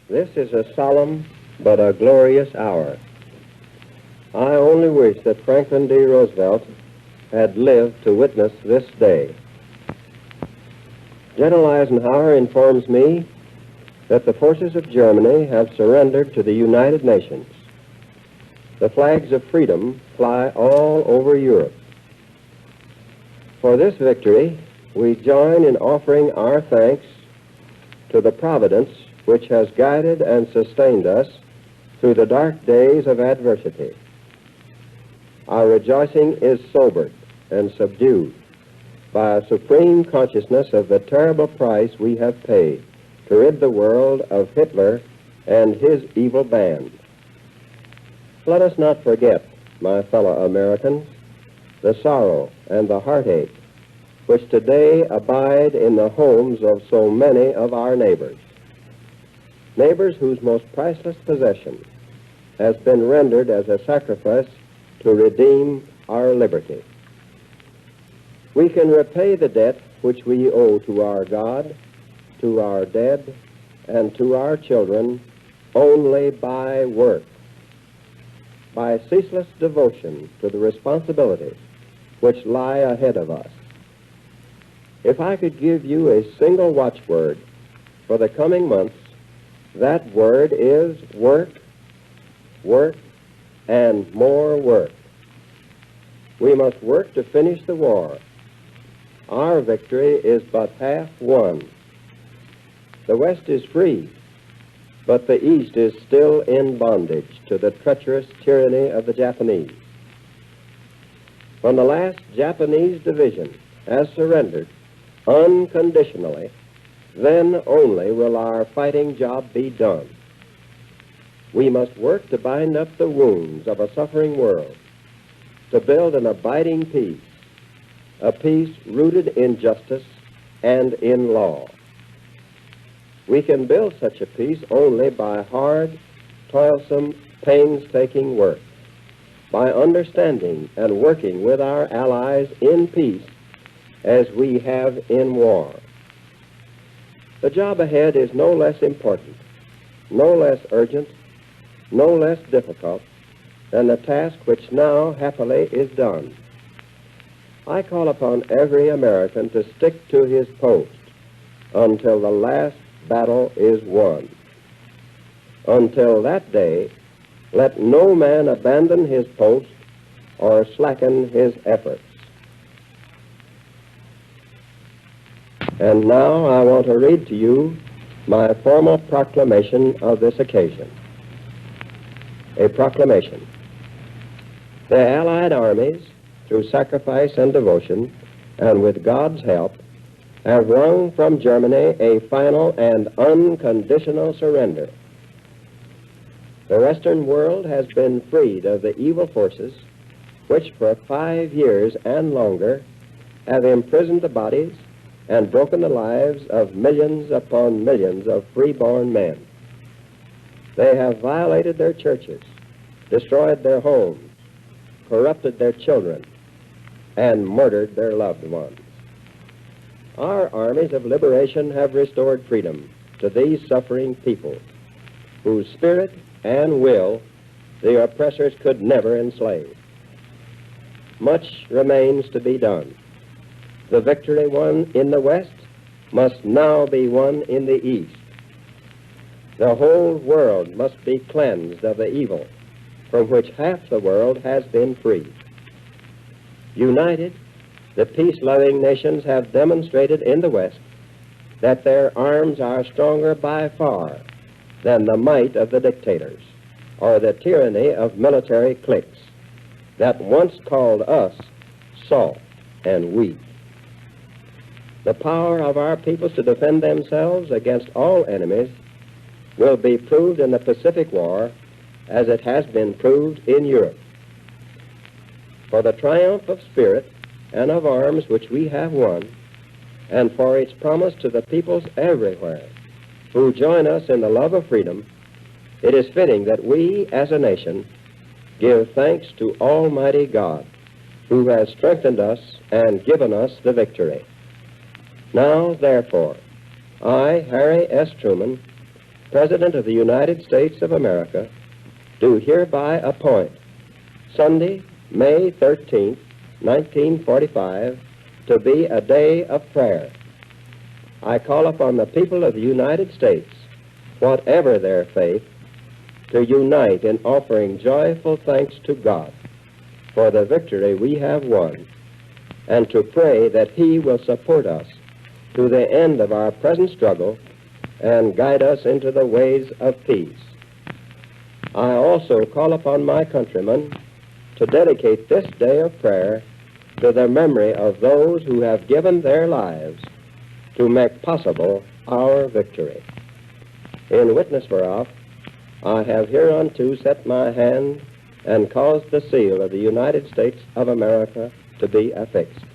This is a solemn but a glorious hour. I only wish that Franklin D. Roosevelt had lived to witness this day. General Eisenhower informs me that the forces of Germany have surrendered to the United Nations. The flags of freedom fly all over Europe. For this victory, we join in offering our thanks to the providence which has guided and sustained us through the dark days of adversity. Our rejoicing is sobered and subdued by a supreme consciousness of the terrible price we have paid to rid the world of Hitler and his evil band. Let us not forget, my fellow Americans, the sorrow and the heartache which today abide in the homes of so many of our neighbors. Neighbors whose most priceless possession has been rendered as a sacrifice to redeem our liberty. We can repay the debt which we owe to our God, to our dead, and to our children only by work, by ceaseless devotion to the responsibilities which lie ahead of us. If I could give you a single watchword for the coming months, that word is work, work, and more work. We must work to finish the war. Our victory is but half won. The West is free, but the East is still in bondage to the treacherous tyranny of the Japanese. When the last Japanese division has surrendered unconditionally, then only will our fighting job be done. We must work to bind up the wounds of a suffering world, to build an abiding peace, a peace rooted in justice and in law. We can build such a peace only by hard, toilsome, painstaking work, by understanding and working with our allies in peace as we have in war. The job ahead is no less important, no less urgent, no less difficult than the task which now happily is done. I call upon every American to stick to his post until the last battle is won. Until that day, let no man abandon his post or slacken his efforts. And now I want to read to you my formal proclamation of this occasion. A proclamation. The Allied armies, through sacrifice and devotion, and with God's help, have wrung from Germany a final and unconditional surrender. The Western world has been freed of the evil forces which for 5 years and longer have imprisoned the bodies and broken the lives of millions upon millions of freeborn men. They have violated their churches, destroyed their homes, corrupted their children, and murdered their loved ones. Our armies of liberation have restored freedom to these suffering people, whose spirit and will the oppressors could never enslave. Much remains to be done. The victory won in the West must now be won in the East. The whole world must be cleansed of the evil from which half the world has been freed. United, the peace-loving nations have demonstrated in the West that their arms are stronger by far than the might of the dictators or the tyranny of military cliques that once called us soft and weak. The power of our peoples to defend themselves against all enemies will be proved in the Pacific War as it has been proved in Europe. For the triumph of spirit and of arms which we have won, and for its promise to the peoples everywhere who join us in the love of freedom, it is fitting that we as a nation give thanks to Almighty God, who has strengthened us and given us the victory. Now, therefore, I, Harry S. Truman, President of the United States of America, do hereby appoint Sunday, May 13th, 1945, to be a day of prayer. I call upon the people of the United States, whatever their faith, to unite in offering joyful thanks to God for the victory we have won, and to pray that He will support us to the end of our present struggle and guide us into the ways of peace. I also call upon my countrymen to dedicate this day of prayer to the memory of those who have given their lives to make possible our victory. In witness whereof, I have hereunto set my hand and caused the seal of the United States of America to be affixed.